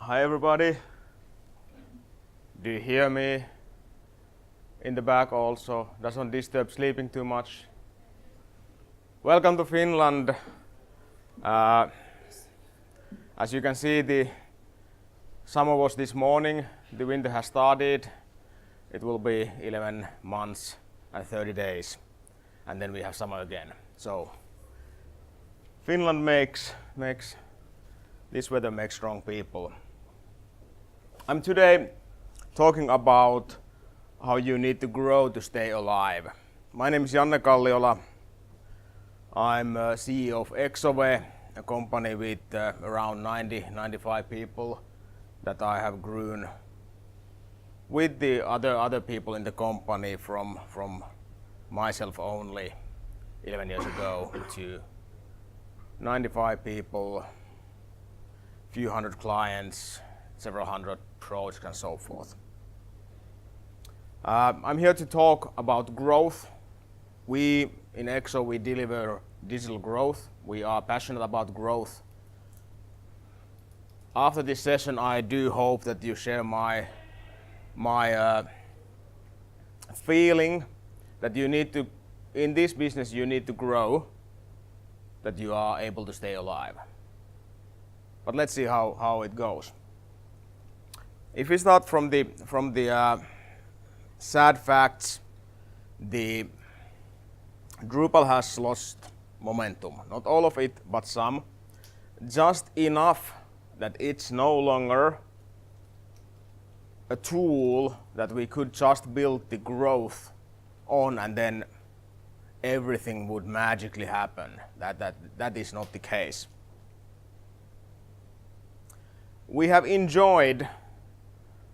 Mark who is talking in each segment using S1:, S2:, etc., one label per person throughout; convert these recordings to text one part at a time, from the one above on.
S1: Hi everybody. Do you hear me in the back also? Doesn't disturb sleeping too much. Welcome to Finland. As you can see, the summer was this morning. The winter has started. It will be 11 months and 30 days, and then we have summer again. So Finland makes this weather makes strong people. I'm today talking about how you need to grow to stay alive. My name is Janne Kalliola. I'm CEO of Exove, a company with around 95 people that I have grown with the other people in the company from myself only 11 years ago to 95 people, few hundred clients, several hundred projects and so forth. I'm here to talk about growth. We in Exove, we deliver digital growth. We are passionate about growth. After this session, I do hope that you share my feeling that you need to, in this business, you need to grow, that you are able to stay alive. But let's see how it goes. If we start from the sad facts, the Drupal has lost momentum. Not all of it, but some. Just enough that it's no longer a tool that we could just build the growth on and then everything would magically happen. That is not the case. We have enjoyed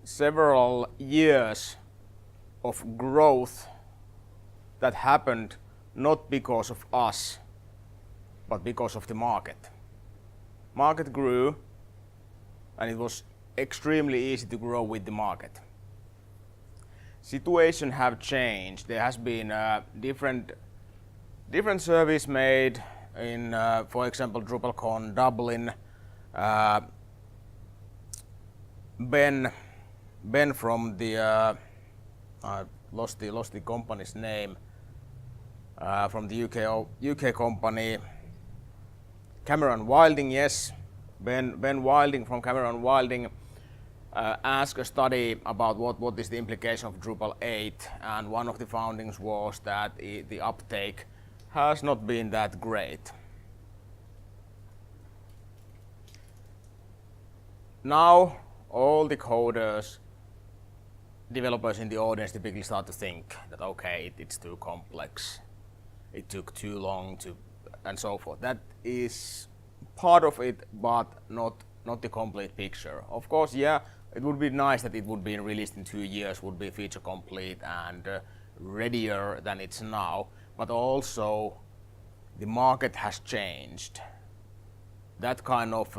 S1: several years of growth that happened not because of us, but because of the market. Market grew, and it was extremely easy to grow with the market. Situation have changed. There has been different surveys made in, for example, DrupalCon Dublin. Ben from the I lost the company's name, from the UK company, Cameron Wilding. Yes, Ben Wilding from Cameron Wilding asked a study about what is the implication of Drupal 8, and one of the findings was that the uptake has not been that great. Now all the coders, developers in the audience typically start to think that okay, it's too complex, it took too long to, and so forth. That is part of it, but not the complete picture. Of course, yeah, it would be nice that it would be released in 2 years, would be feature complete and readier than it's now, but also the market has changed. That kind of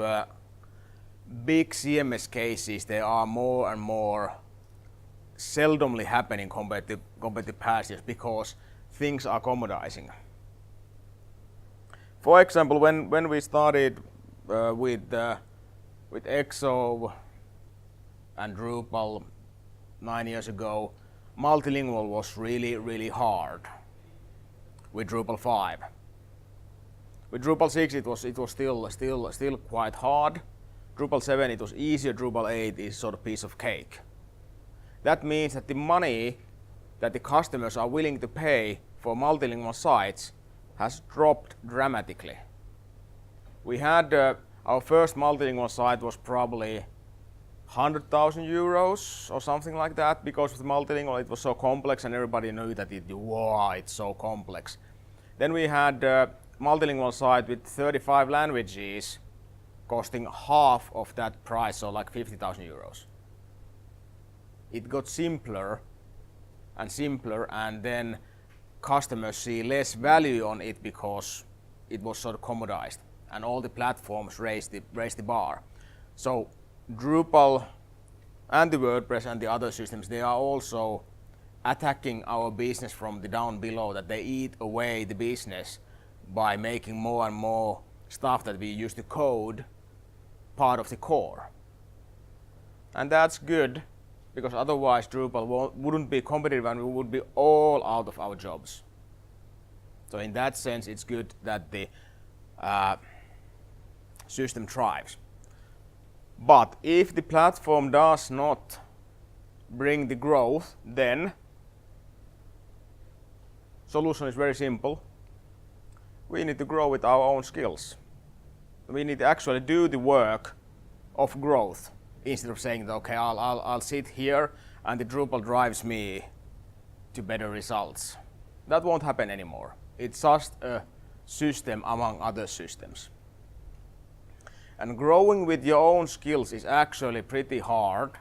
S1: big CMS cases, they are more and more seldomly happening compared to past years because things are commodizing. For example, when we started with Exove and Drupal 9 years ago, multilingual was really hard with Drupal 5. With Drupal 6 it was still quite hard. Drupal 7 it was easier. Drupal 8 is sort of piece of cake. That means that the money that the customers are willing to pay for multilingual sites has dropped dramatically. We had our first multilingual site was probably 100,000 euros or something like that, because of the multilingual it was so complex and everybody knew that it's so complex. Then we had a multilingual site with 35 languages costing half of that price, so like 50,000 euros. It got simpler and simpler, and then customers see less value on it because it was sort of commodized, and all the platforms raised the bar. So Drupal and the WordPress and the other systems, they are also attacking our business from the down below, that they eat away the business by making more and more stuff that we used to code part of the core. And that's good, because otherwise Drupal wouldn't be competitive and we would be all out of our jobs. So in that sense, it's good that the system thrives. But if the platform does not bring the growth, then solution is very simple. We need to grow with our own skills. We need to actually do the work of growth instead of saying that, okay, I'll sit here and the Drupal drives me to better results. That won't happen anymore. It's just a system among other systems. And growing with your own skills is actually pretty hard.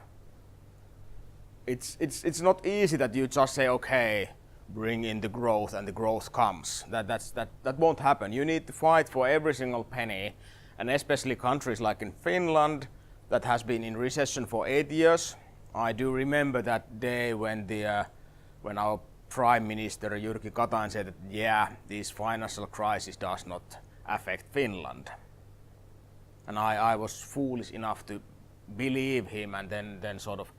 S1: It's not easy that you just say, okay, bring in the growth and the growth comes. That won't happen. You need to fight for every single penny, and especially countries like in Finland that has been in recession for 8 years. I do remember that day when our Prime Minister Jyrki Katainen said that, yeah, this financial crisis does not affect Finland. And I was foolish enough to believe him, and then sort of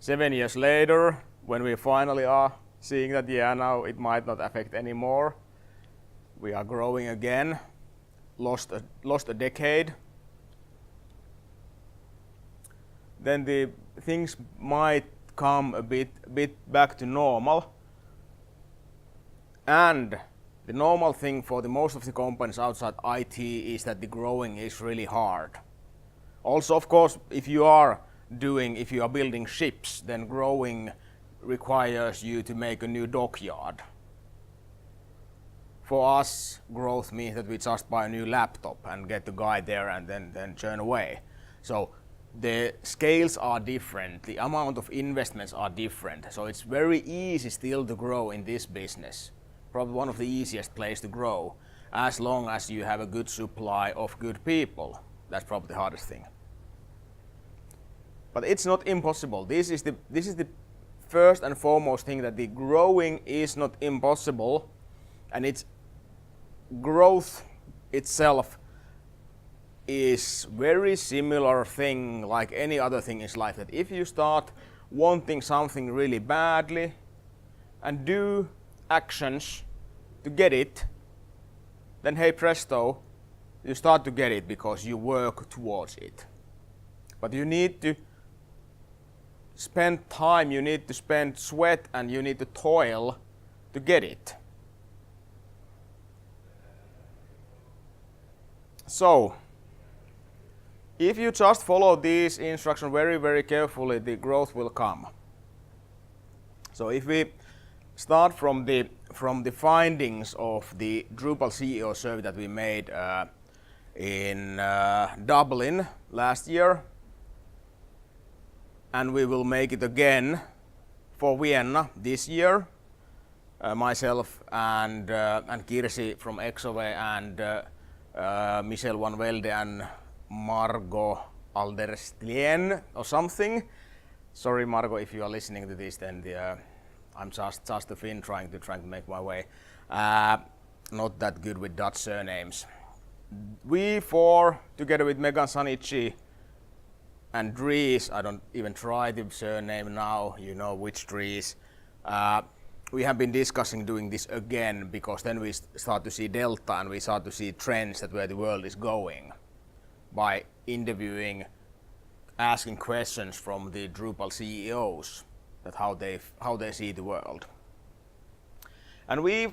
S1: 7 years later, when we finally are seeing that, yeah, now it might not affect anymore, we are growing again, lost a decade, then the things might come a bit back to normal. And the normal thing for the most of the companies outside IT is that the growing is really hard. Also, of course, if you are building ships, then growing requires you to make a new dockyard. For us, growth means that we just buy a new laptop and get the guy there and then churn away. So the scales are different, the amount of investments are different. So it's very easy still to grow in this business. Probably one of the easiest places to grow, as long as you have a good supply of good people. That's probably the hardest thing. But it's not impossible. This is the first and foremost thing, that the growing is not impossible, and its growth itself is very similar thing like any other thing in life. That if you start wanting something really badly and do actions to get it, then hey presto, you start to get it because you work towards it. But you need to spend time, you need to spend sweat, and you need to toil to get it. So if you just follow these instructions very, very carefully, the growth will come. So if we start from the findings of the Drupal CEO survey that we made in Dublin last year, and we will make it again for Vienna this year. Myself and Kirsi from Exove and Michel Van Velde and Margot Alderstien or something. Sorry, Margot, if you are listening to this, then I'm just a Finn trying to make my way. Not that good with Dutch surnames. We four, together with Megan Sanici and Dries, I don't even try the surname now, you know which Dries. We have been discussing doing this again, because then we start to see delta and we start to see trends that where the world is going by interviewing, asking questions from the Drupal CEOs, that how they see the world. And we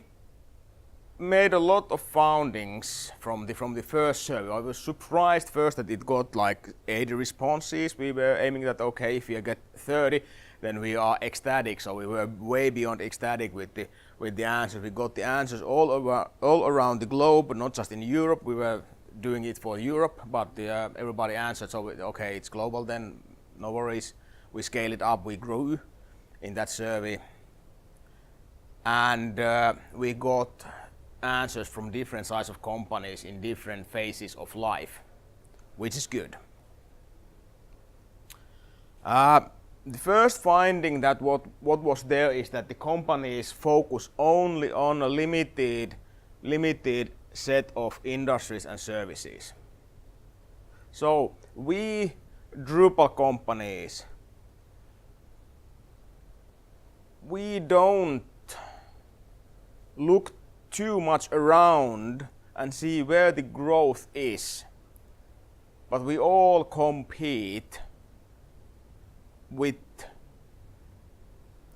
S1: made a lot of findings from the first survey. I was surprised first that it got like 80 responses. We were aiming that, okay, if we get 30, then we are ecstatic. So we were way beyond ecstatic with the answers. We got the answers all around the globe, but not just in Europe. We were doing it for Europe, but everybody answered. So okay, it's global then, no worries. We scaled it up. We grew in that survey, and we got answers from different sizes of companies in different phases of life, which is good. The first finding that what was there is that the companies focus only on a limited set of industries and services. So we Drupal companies, we don't look too much around and see where the growth is, but we all compete with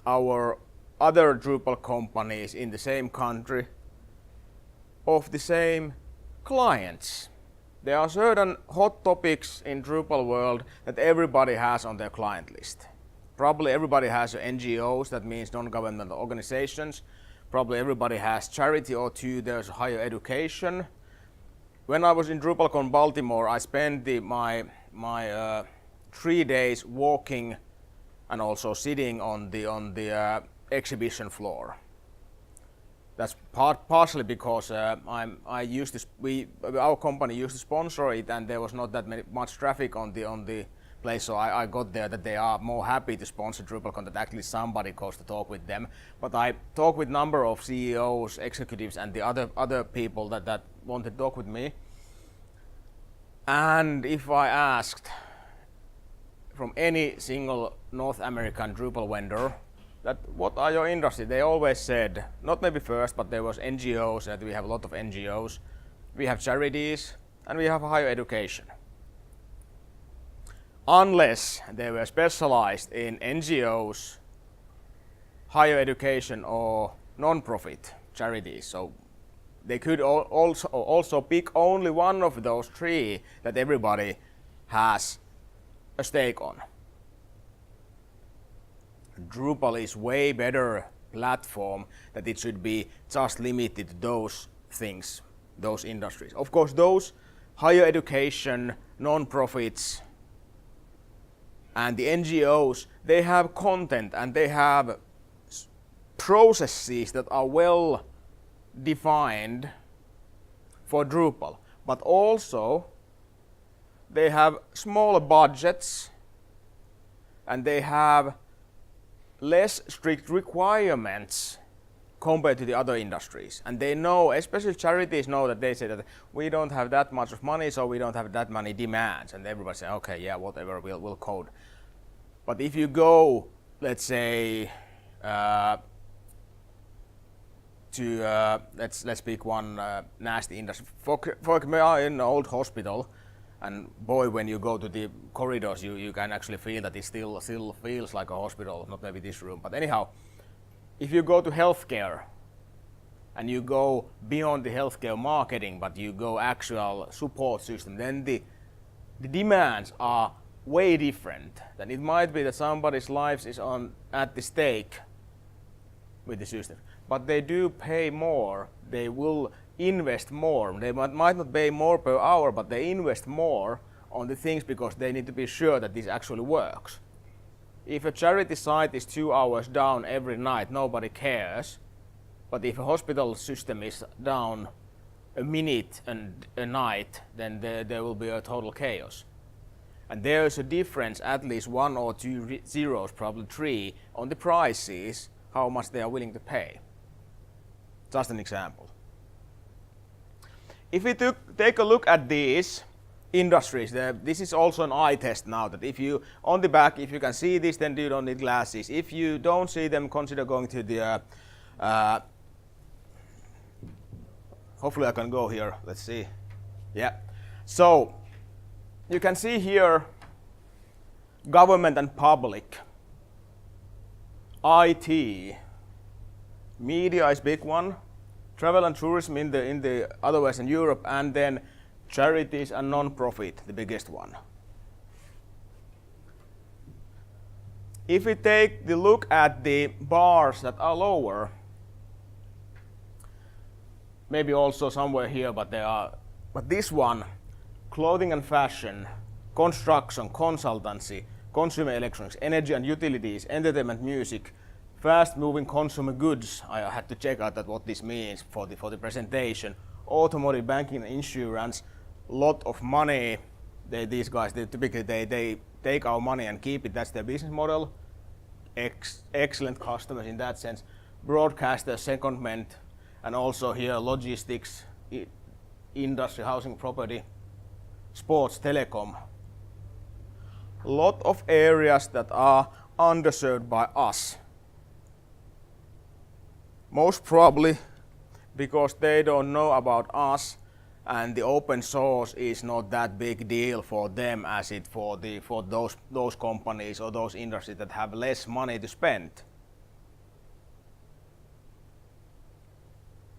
S1: our other Drupal companies in the same country of the same clients. There are certain hot topics in Drupal world that everybody has on their client list. Probably everybody has NGOs, that means non-governmental organizations. Probably everybody has charity or two, there's higher education. When I was in DrupalCon Baltimore, I spent my 3 days walking and also sitting on the exhibition floor. That's partially because our company used to sponsor it, and there was not that much traffic on the place, so I got there that they are more happy to sponsor DrupalCon that actually somebody goes to talk with them. But I talked with number of CEOs, executives, and the other people that wanted to talk with me. And if I asked from any single North American Drupal vendor that what are your industry, they always said, not maybe first, but there was NGOs, that we have a lot of NGOs, we have charities, and we have higher education. Unless they were specialized in NGOs, higher education, or non-profit charities. So they could also pick only one of those three that everybody has a stake on. Drupal is way better platform that it should be just limited to those things, those industries. Of course, those higher education, non-profits, and the NGOs, they have content and they have processes that are well defined for Drupal, but also they have smaller budgets and they have less strict requirements compared to the other industries. And they know, especially charities know, that they say that we don't have that much of money, so we don't have that many demands. And everybody say, okay, yeah, whatever, we'll code. But if you go, let's say, let's pick one nasty industry. For example, we are in an old hospital, and boy, when you go to the corridors, you can actually feel that it still feels like a hospital, not maybe this room. But anyhow, if you go to healthcare, and you go beyond the healthcare marketing, but you go actual support system, then the demands are way different. Then it might be that somebody's life is at the stake with the system, but they do pay more. They will invest more. They might not pay more per hour, but they invest more on the things because they need to be sure that this actually works. If a charity site is 2 hours down every night, nobody cares. But if a hospital system is down a minute and a night, then there will be a total chaos. And there is a difference, at least 1 or 2 zeros, probably 3, on the prices, how much they are willing to pay. Just an example. If we take a look at these industries, this is also an eye test now, that if you, on the back, if you can see this, then you don't need glasses. If you don't see them, consider going to the, hopefully I can go here, let's see. Yeah, so you can see here government and public, IT, media is big one, travel and tourism in the other Western Europe, and then charities and non-profit, the biggest one. If we take the look at the bars that are lower, maybe also somewhere here, but this one, clothing and fashion, construction, consultancy, consumer electronics, energy and utilities, entertainment, music, fast-moving consumer goods. I had to check out what this means for the presentation. Automotive, banking, and insurance. Lot of money. These guys, typically they take our money and keep it. That's their business model. Excellent customers in that sense. Broadcasters, secondment, and also here logistics, industry, housing, property, sports, telecom. lot of areas that are underserved by us. Most probably because they don't know about us, and the open source is not that big deal for them as it for those companies or those industries that have less money to spend.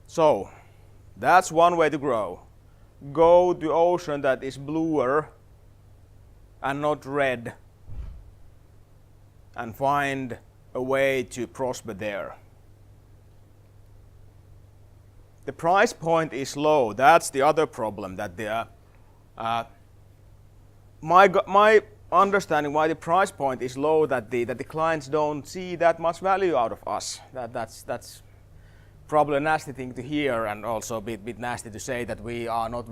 S1: So that's one way to grow. Go to ocean that is bluer and not red, and find a way to prosper there. The price point is low. That's the other problem. That my understanding why the price point is low, that the clients don't see that much value out of us. That's probably a nasty thing to hear, and also a bit nasty to say that we are not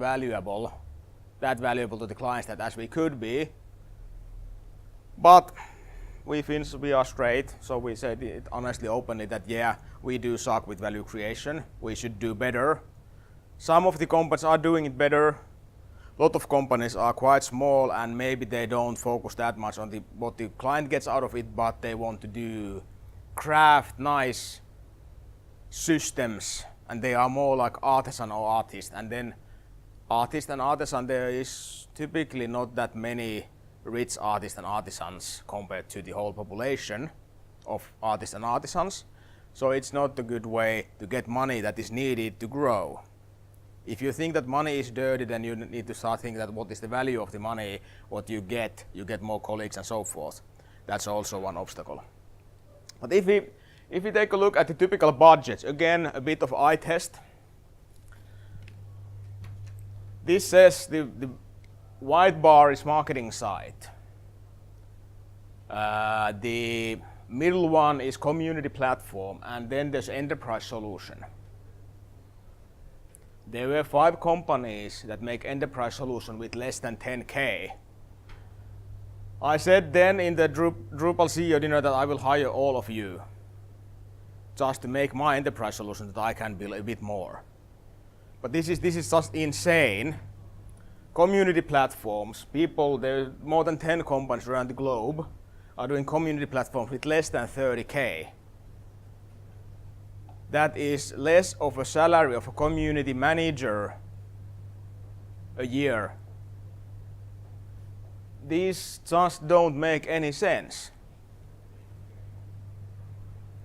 S1: that valuable to the clients that as we could be. But we Finns, we are straight, so we said it honestly, openly, that yeah, we do suck with value creation. We should do better. Some of the companies are doing it better. A lot of companies are quite small, and maybe they don't focus that much on what the client gets out of it, but they want to craft nice systems, and they are more like artisan or artist. And then artist and artisan, there is typically not that many rich artists and artisans compared to the whole population of artists and artisans. So it's not a good way to get money that is needed to grow. If you think that money is dirty, then you need to start thinking that what is the value of the money, what you get more colleagues and so forth. That's also one obstacle. But if we take a look at the typical budgets, again a bit of eye test. This says the white bar is marketing side. The middle one is community platform, and then there's enterprise solution. There were 5 companies that make enterprise solution with less than 10K. I said then in the Drupal CEO dinner that I will hire all of you just to make my enterprise solution that I can build a bit more. But this is just insane. Community platforms, people, there are more than 10 companies around the globe are doing community platforms with less than 30K. That is less of a salary of a community manager a year. These just don't make any sense.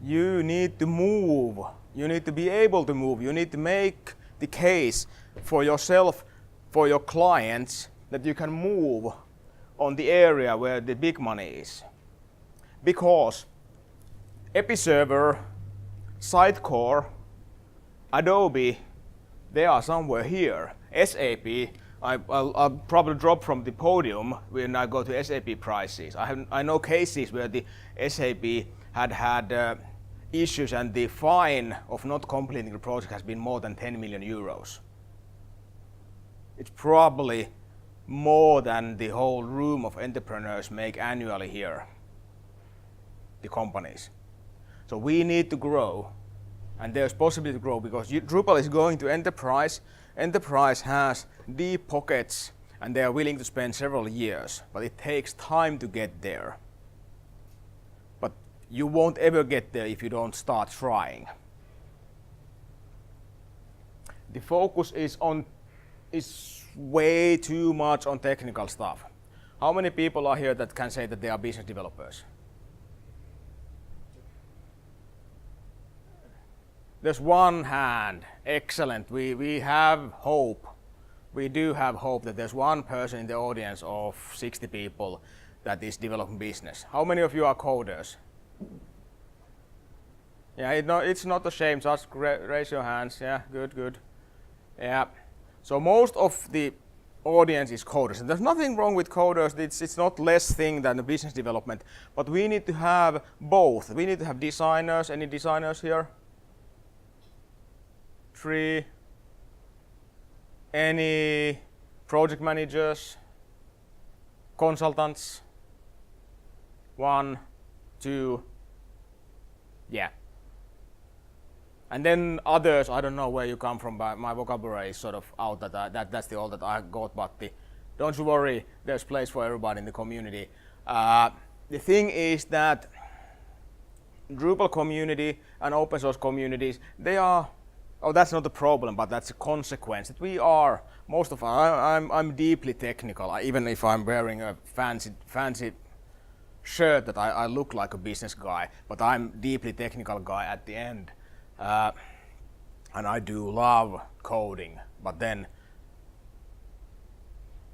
S1: You need to move. You need to be able to move. You need to make the case for yourself, for your clients, that you can move on the area where the big money is. Because Episerver, Sitecore, Adobe, they are somewhere here. SAP, I'll probably drop from the podium when I go to SAP prices. I know cases where the SAP had issues, and the fine of not completing the project has been more than 10 million euros. It's probably more than the whole room of entrepreneurs make annually here, the companies. So we need to grow, and there's possibility to grow because Drupal is going to enterprise. Enterprise has deep pockets, and they are willing to spend several years, but it takes time to get there. But you won't ever get there if you don't start trying. The focus is way too much on technical stuff. How many people are here that can say that they are business developers? There's one hand. Excellent. We have hope. We do have hope that there's one person in the audience of 60 people that is developing business. How many of you are coders? Yeah, it's not a shame. Just raise your hands. Yeah, good. Yeah. So most of the audience is coders, and there's nothing wrong with coders. It's not less thing than the business development, but we need to have both. We need to have designers. Any designers here? 3. Any project managers? Consultants? 1, 2. Yeah. And then others, I don't know where you come from, but my vocabulary is sort of out. That's the all that I got. But don't you worry, there's place for everybody in the community. The thing is that Drupal community and open source communities, they are, that's not the problem, but that's a consequence that we are, most of us, I'm deeply technical, even if I'm wearing a fancy shirt that I look like a business guy, but I'm deeply technical guy at the end. And I do love coding, but then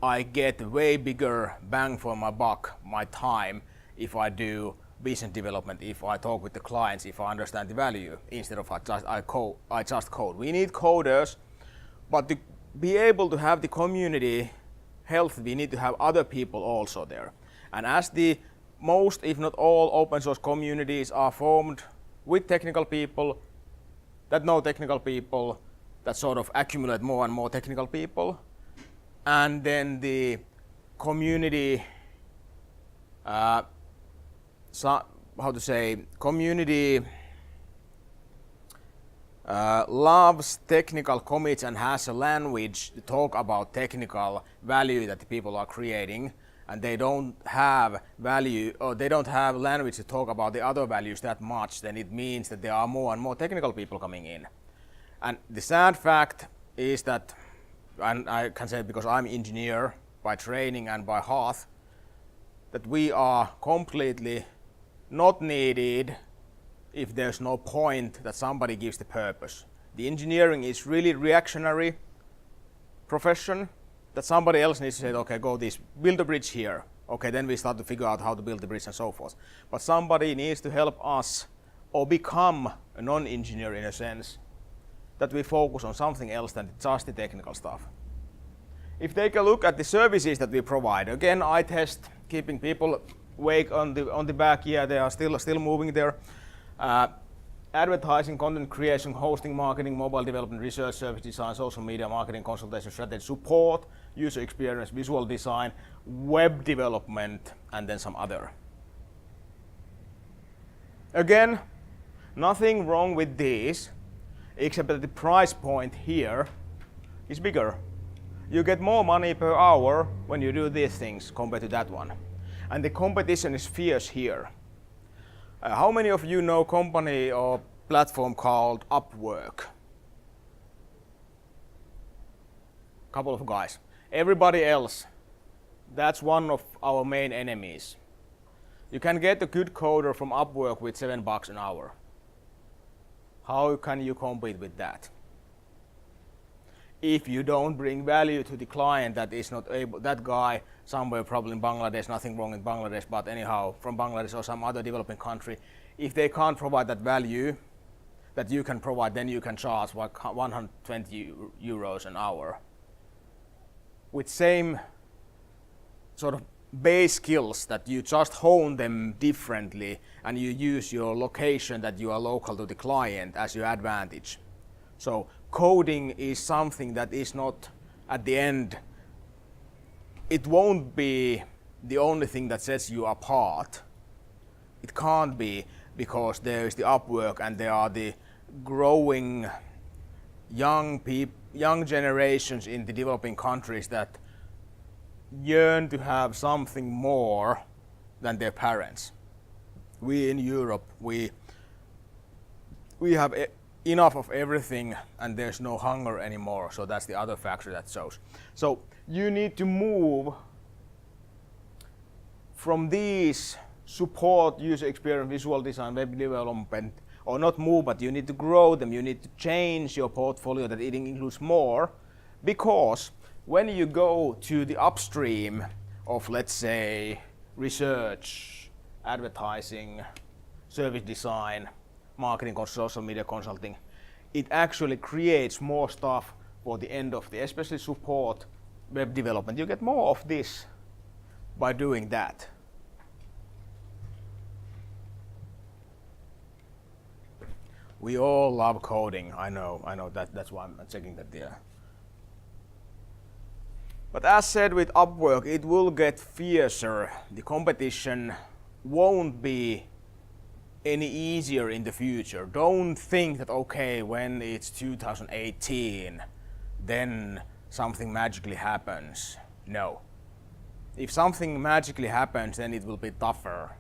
S1: I get way bigger bang for my buck, my time, if I do business development, if I talk with the clients, if I understand the value, instead of I just code. We need coders, but to be able to have the community healthy, we need to have other people also there. And as the most, if not all, open source communities are formed with technical people that know technical people, that sort of accumulate more and more technical people, and then the community, community loves technical commits and has a language to talk about technical value that the people are creating, and they don't have value, or they don't have language to talk about the other values that much, then it means that there are more and more technical people coming in. And the sad fact is that, and I can say it because I'm an engineer by training and by heart, that we are completely not needed if there's no point that somebody gives the purpose. The engineering is really reactionary profession, that somebody else needs to say, okay, go this, build a bridge here. Okay, then we start to figure out how to build the bridge and so forth. But somebody needs to help us, or become a non-engineer in a sense, that we focus on something else than just the technical stuff. If you take a look at the services that we provide, again, I test keeping people awake on the back. Yeah, they are still moving there. Advertising, content creation, hosting, marketing, mobile development, research, service design, social media, marketing, consultation, strategy, support, user experience, visual design, web development, and then some other. Again, nothing wrong with these, except that the price point here is bigger. You get more money per hour when you do these things compared to that one. And the competition is fierce here. How many of you know a company or platform called Upwork? Couple of guys. Everybody else, that's one of our main enemies. You can get a good coder from Upwork with $7 an hour. How can you compete with that? If you don't bring value to the client that is not able, that guy somewhere probably in Bangladesh, nothing wrong in Bangladesh, but anyhow from Bangladesh or some other developing country, if they can't provide that value that you can provide, then you can charge like 120 euros an hour. With same sort of base skills that you just hone them differently and you use your location that you are local to the client as your advantage. So coding is something that is not, at the end, it won't be the only thing that sets you apart. It can't be, because there is the Upwork and there are the growing young generations in the developing countries that yearn to have something more than their parents. We in Europe, we have enough of everything and there's no hunger anymore, so that's the other factor that shows. So you need to move from these support, user experience, visual design, web development, or not move, but you need to grow them, you need to change your portfolio that it includes more, because when you go to the upstream of, let's say, research, advertising, service design, marketing, social media consulting, it actually creates more stuff for the end of the, especially support, web development. You get more of this by doing that. We all love coding. I know that's why I'm checking that there. But as said with Upwork, it will get fiercer. The competition won't be any easier in the future. Don't think that, okay, when it's 2018, then something magically happens. No. If something magically happens, then it will be tougher.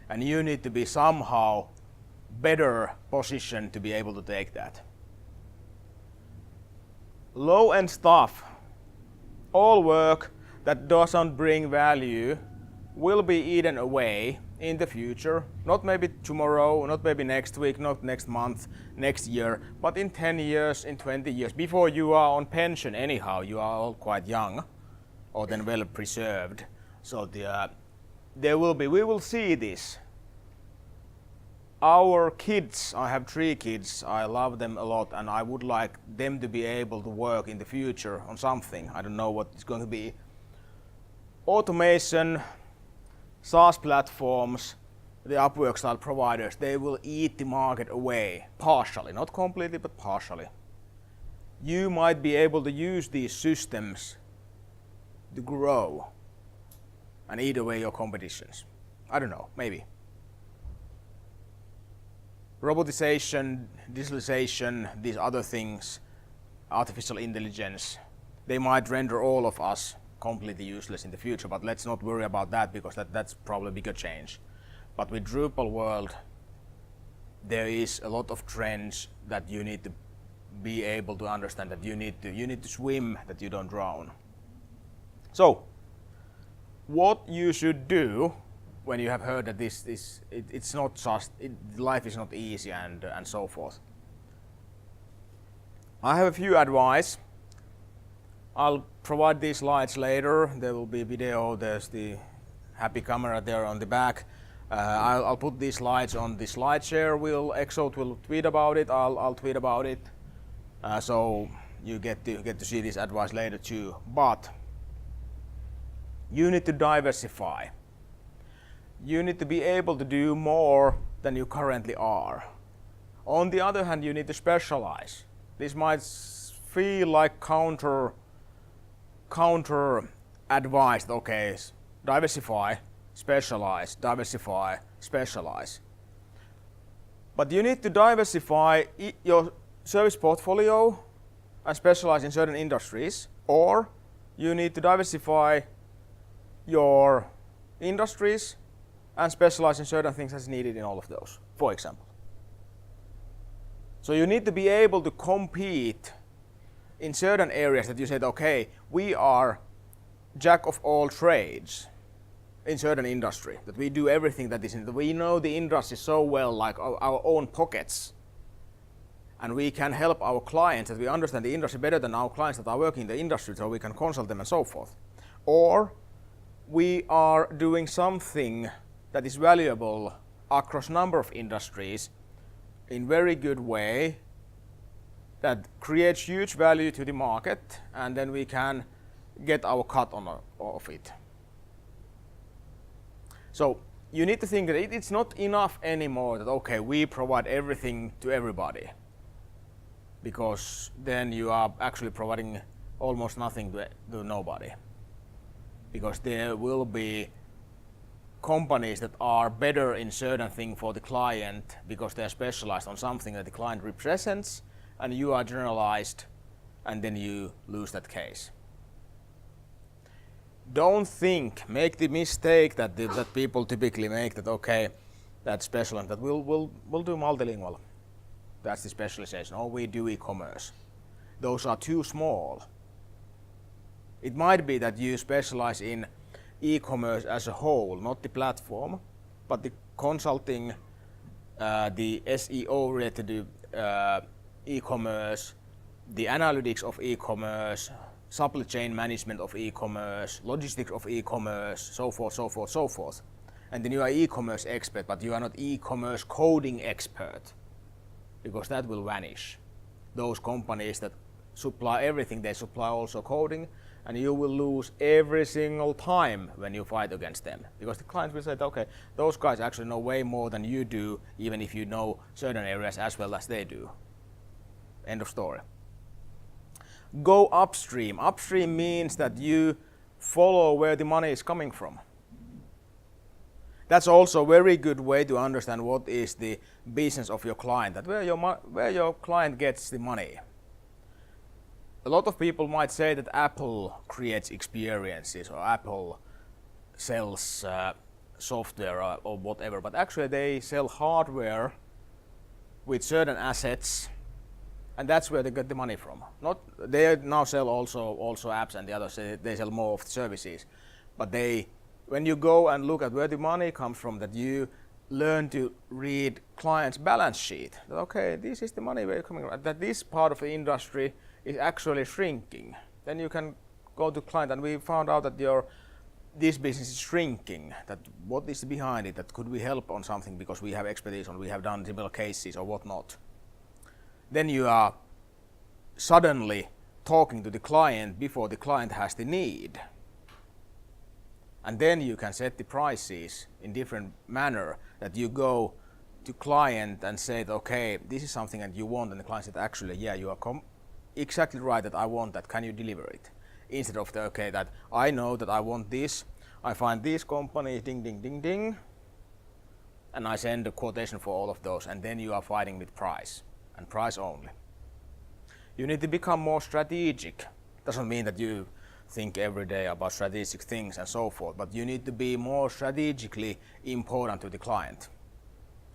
S1: And you need to be somehow better positioned to be able to take that. Low-end stuff, all work that doesn't bring value will be eaten away in the future. Not maybe tomorrow, not maybe next week, not next month, next year, but in 10 years, in 20 years, before you are on pension anyhow, you are all quite young or then well preserved. So we will see this. Our kids, I have 3 kids, I love them a lot and I would like them to be able to work in the future on something. I don't know what it's going to be. Automation, SaaS platforms, the Upwork style providers, they will eat the market away, partially, not completely, but partially. You might be able to use these systems to grow and eat away your competitions. I don't know, maybe. Robotization, digitalization, these other things, artificial intelligence, they might render all of us completely useless in the future, but let's not worry about that because that's probably a bigger change. But with Drupal world, there is a lot of trends that you need to be able to understand, that you need to swim, that you don't drown. So, what you should do when you have heard that it's not just, life is not easy and so forth. I have a few advice. I'll provide these slides later. There will be video. There's the happy camera there on the back. I'll put these slides on the SlideShare. Exove will tweet about it. I'll tweet about it. So you get to see this advice later too. But you need to diversify. You need to be able to do more than you currently are. On the other hand, you need to specialize. This might feel like counter advice. Okay, diversify, specialize, diversify, specialize. But you need to diversify your service portfolio and specialize in certain industries, or you need to diversify your industries and specialize in certain things as needed in all of those, for example. So you need to be able to compete in certain areas that you said, okay, we are jack of all trades in certain industry, that we do everything that is in we know the industry so well, like our own pockets, and we can help our clients, that we understand the industry better than our clients that are working in the industry, so we can consult them and so forth. Or we are doing something that is valuable across a number of industries in very good way that creates huge value to the market, and then we can get our cut of it. So you need to think that it's not enough anymore that, okay, we provide everything to everybody, because then you are actually providing almost nothing to nobody, because there will be companies that are better in certain thing for the client because they are specialized on something that the client represents, and you are generalized, and then you lose that case. Don't make the mistake that people typically make, that okay, that's special and that we'll do multilingual. That's the specialization. Or we do e-commerce. Those are too small. It might be that you specialize in e-commerce as a whole, not the platform, but the consulting, the SEO related to e-commerce, the analytics of e-commerce, supply chain management of e-commerce, logistics of e-commerce, so forth, so forth, so forth. And then you are e-commerce expert, but you are not e-commerce coding expert, because that will vanish. Those companies that supply everything, they supply also coding, and you will lose every single time when you fight against them, because the client will say, okay, those guys actually know way more than you do, even if you know certain areas as well as they do. End of story. Go upstream. Upstream means that you follow where the money is coming from. That's also a very good way to understand what is the business of your client, that where your client gets the money. a lot of people might say that Apple creates experiences or Apple sells software or whatever, but actually they sell hardware with certain assets, and that's where they get the money from. Not they now sell also apps, and the others they sell more of the services. But when you go and look at where the money comes from, that you learn to read client's balance sheet. That okay, this is the money where you're coming from. That this part of the industry is actually shrinking. Then you can go to client, and we found out that this business is shrinking. That what is behind it? That could we help on something because we have expertise on, we have done similar cases or whatnot. Then you are suddenly talking to the client before the client has the need. And then you can set the prices in different manner, that you go to client and say, okay, this is something that you want, and the client said, actually, yeah, you are exactly right that I want that, can you deliver it? Instead of okay, that I know that I want this, I find these companies, ding, ding, ding, ding, and I send a quotation for all of those, and then you are fighting with price, and price only. You need to become more strategic. Doesn't mean that you think every day about strategic things and so forth, but you need to be more strategically important to the client.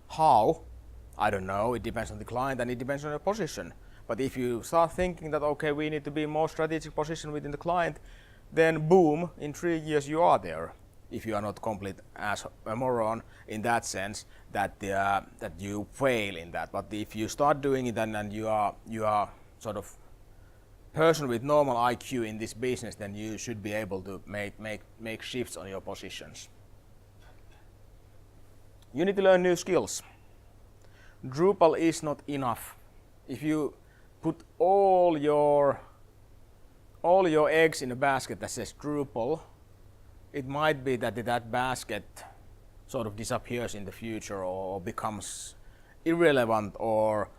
S1: How? I don't know, it depends on the client and it depends on your position. But if you start thinking that okay, we need to be more strategic position within the client, then boom, in 3 years you are there. If you are not complete as a moron in that sense, that you fail in that. But if you start doing it and you are sort of person with normal IQ in this business, then you should be able to make shifts on your positions. You need to learn new skills. Drupal is not enough. If you put all your eggs in a basket that says Drupal, it might be that that basket sort of disappears in the future or becomes irrelevant, or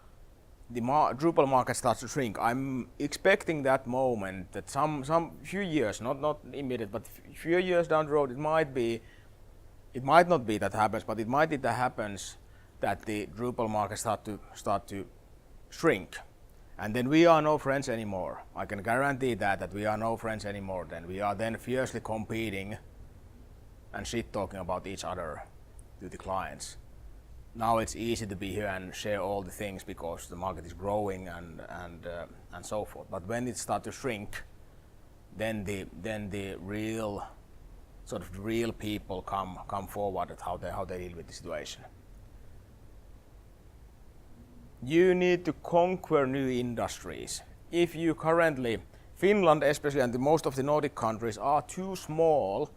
S1: the Drupal market starts to shrink. I'm expecting that moment, that some few years, not immediate, but few years down the road, it might not be that happens, but it might be that happens that the Drupal market start to shrink, and then we are no friends anymore. I can guarantee that we are no friends anymore. Then we are then fiercely competing and shit talking about each other to the clients. Now it's easy to be here and share all the things because the market is growing and so forth. But when it starts to shrink, then the real sort of real people come forward at how they deal with the situation. You need to conquer new industries. If you currently, Finland especially and most of the Nordic countries are too small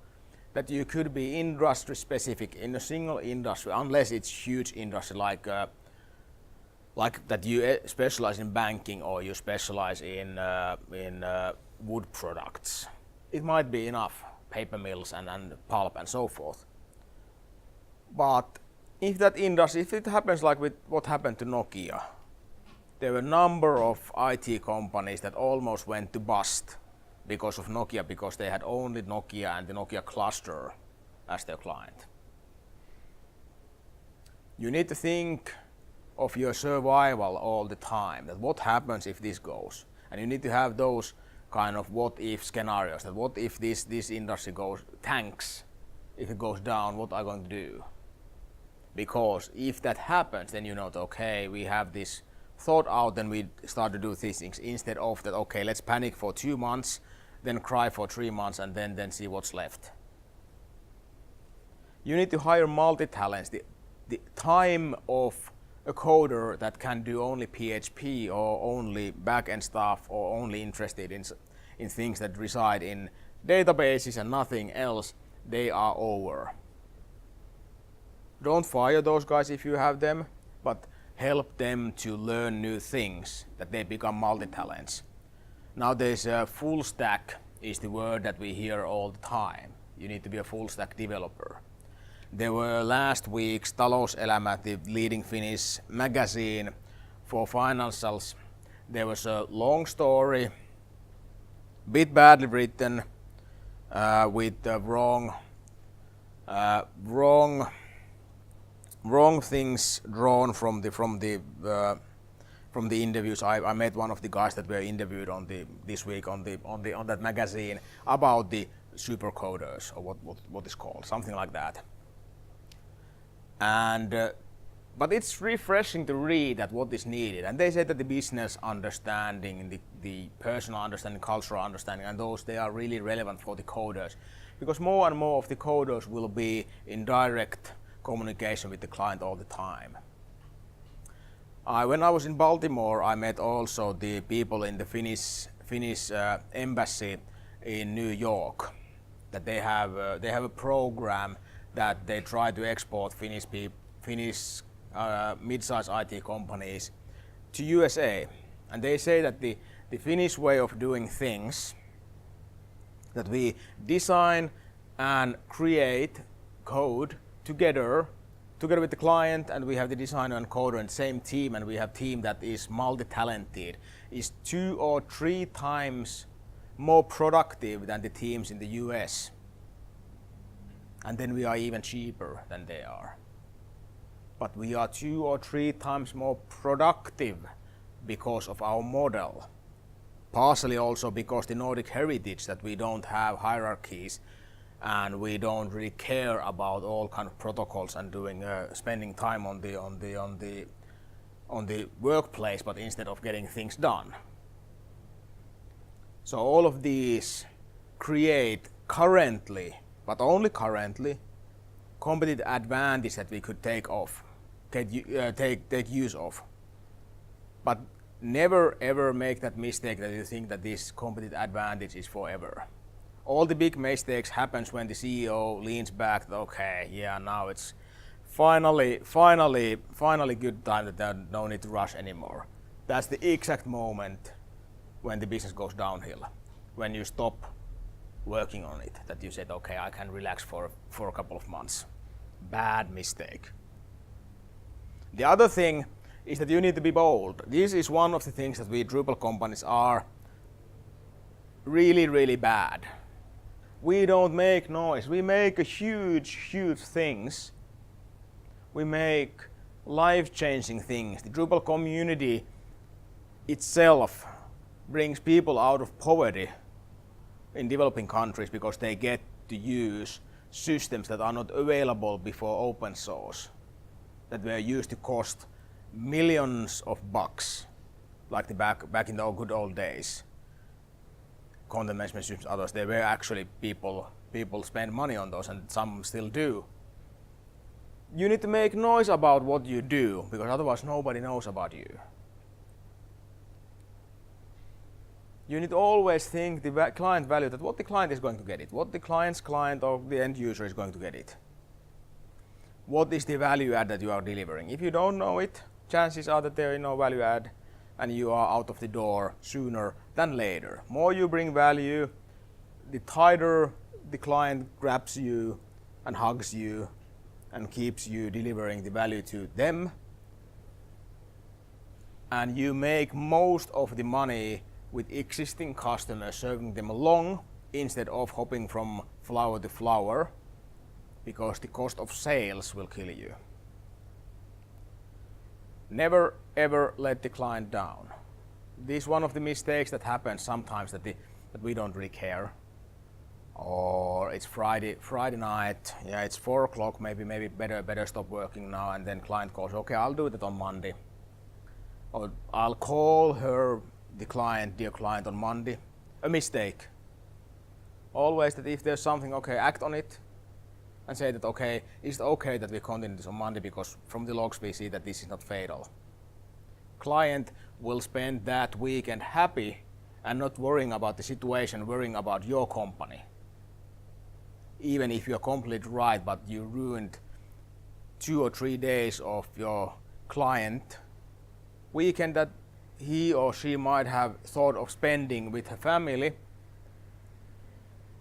S1: that you could be industry specific in a single industry, unless it's huge industry like that you specialize in banking or you specialize in wood products. It might be enough, paper mills and pulp and so forth. But if that industry, if it happens like with what happened to Nokia, there were a number of IT companies that almost went to bust because of Nokia, because they had only Nokia and the Nokia cluster as their client. You need to think of your survival all the time, that what happens if this goes, and you need to have those kind of what if scenarios, that what if this industry tanks, if it goes down, what are you going to do? Because if that happens, then you know that okay, we have this thought out, then we start to do these things, instead of that okay, let's panic for 2 months, then cry for 3 months, and then see what's left. You need to hire multi-talents. The time of a coder that can do only PHP or only back-end stuff or only interested in things that reside in databases and nothing else, they are over. Don't fire those guys if you have them, but help them to learn new things, that they become multi-talents. Nowadays, full stack is the word that we hear all the time. You need to be a full stack developer. There were last week's Talouselämä, the leading Finnish magazine for financials. There was a long story, bit badly written, with wrong things drawn from from the interviews. I met one of the guys that were interviewed this week on that magazine about the super coders, or what is called, something like that. And but it's refreshing to read that what is needed. And they said that the business understanding, the personal understanding, cultural understanding, and those, they are really relevant for the coders, because more and more of the coders will be in direct communication with the client all the time. When I was in Baltimore, I met also the people in the Finnish embassy in New York. That they have a program that they try to export Finnish mid-size IT companies to USA, and they say that the Finnish way of doing things, that we design and create code together with the client, and we have the designer and coder in the same team, and we have a team that is multi-talented, is 2 or 3 times more productive than the teams in the US. And then we are even cheaper than they are. But we are 2 or 3 times more productive because of our model. Partially also because the Nordic heritage, that we don't have hierarchies and we don't really care about all kind of protocols and spending time on the workplace, but instead of getting things done. So all of these create currently, but only currently, competitive advantage that we could take use of. But never ever make that mistake that you think that this competitive advantage is forever. All the big mistakes happens when the CEO leans back, okay, yeah, now it's finally good time that there no need to rush anymore. That's the exact moment when the business goes downhill, when you stop working on it, that you said, okay, I can relax for a couple of months. Bad mistake. The other thing is that you need to be bold. This is one of the things that we Drupal companies are really, really bad. We don't make noise. We make huge things. We make life-changing things. The Drupal community itself brings people out of poverty in developing countries because they get to use systems that are not available before open source, that were used to cost millions of bucks, like back in the good old days. Content management systems, others, they were actually people spend money on those, and some still do. You need to make noise about what you do, because otherwise nobody knows about you. You need to always think the client value, that what the client is going to get it, what the client's client or the end user is going to get it. What is the value add that you are delivering? If you don't know it, chances are that there is no value add and you are out of the door sooner than later. More you bring value, the tighter the client grabs you and hugs you and keeps you delivering the value to them. And you make most of the money with existing customers, serving them long instead of hopping from flower to flower, because the cost of sales will kill you. Never ever let the client down. This is one of the mistakes that happens sometimes, that we don't really care. Or it's Friday night, yeah, it's 4 o'clock, maybe better stop working now, and then client calls, okay, I'll do that on Monday. Or I'll call dear client on Monday. A mistake. Always that if there's something, okay, act on it and say that, okay, is it okay that we continue this on Monday, because from the logs we see that this is not fatal. Client will spend that weekend happy and not worrying about the situation, worrying about your company. Even if you're completely right, but you ruined 2 or 3 days of your client weekend that he or she might have thought of spending with her family,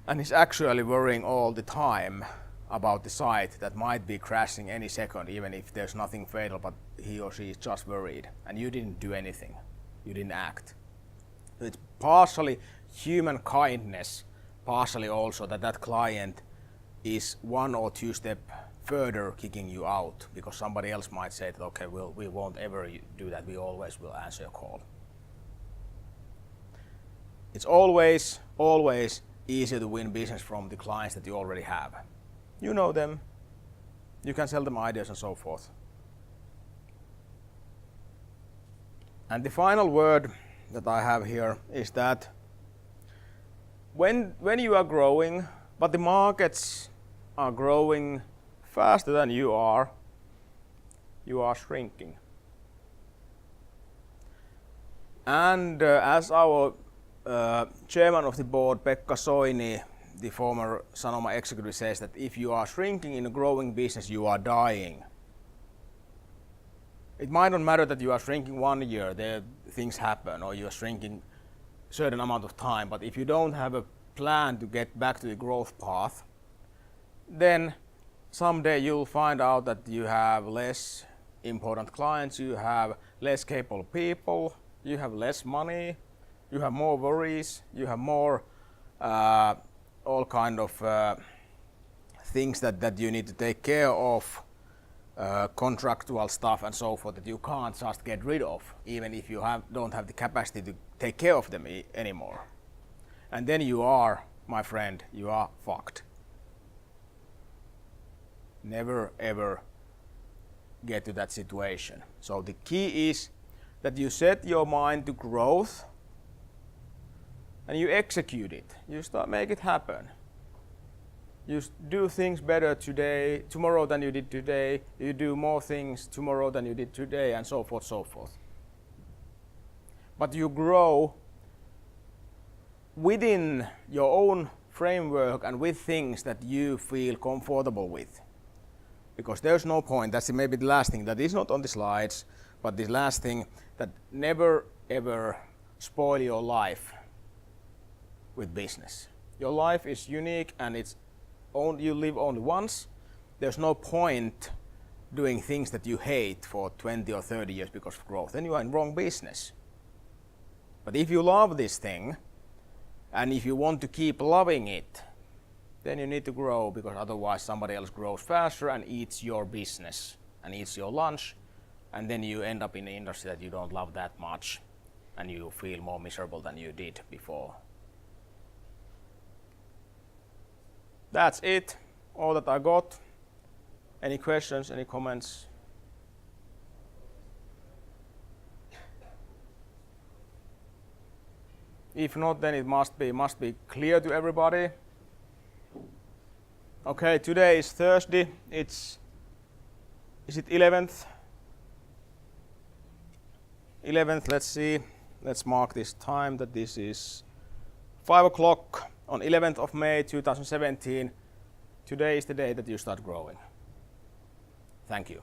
S1: and is actually worrying all the time about the site that might be crashing any second, even if there's nothing fatal, but he or she is just worried, and you didn't do anything, you didn't act. So it's partially human kindness, partially also that client is 1 or 2 steps further kicking you out because somebody else might say that, okay, we won't ever do that, we always will answer a call. It's always easier to win business from the clients that you already have. You know them, you can sell them ideas and so forth. And the final word that I have here is that when you are growing, but the markets are growing faster than you are shrinking. And as our chairman of the board, Pekka Soini, the former Sanoma executive, says that if you are shrinking in a growing business, you are dying. It might not matter that you are shrinking 1 year, there things happen, or you are shrinking a certain amount of time, but if you don't have a plan to get back to the growth path, then someday you'll find out that you have less important clients, you have less capable people, you have less money, you have more worries, you have more all kind of things that you need to take care of, contractual stuff and so forth that you can't just get rid of, even if you don't have the capacity to take care of them anymore. And then you are, my friend, you are fucked. Never ever get to that situation. So the key is that you set your mind to growth and you execute it. You start make it happen. You do things better tomorrow than you did today. You do more things tomorrow than you did today, and so forth, so forth. But you grow within your own framework and with things that you feel comfortable with. Because there's no point, that's maybe the last thing that is not on the slides, but the last thing, that never ever spoil your life with business. Your life is unique and you live only once. There's no point doing things that you hate for 20 or 30 years because of growth. Then you are in wrong business. But if you love this thing, and if you want to keep loving it, then you need to grow, because otherwise somebody else grows faster and eats your business and eats your lunch, and then you end up in an industry that you don't love that much and you feel more miserable than you did before. That's it, all that I got. Any questions, any comments? If not, then it must be clear to everybody. Okay, today is Thursday. Is it 11th? 11th, let's see. Let's mark this time that this is 5 o'clock on 11th of May 2017. Today is the day that you start growing. Thank you.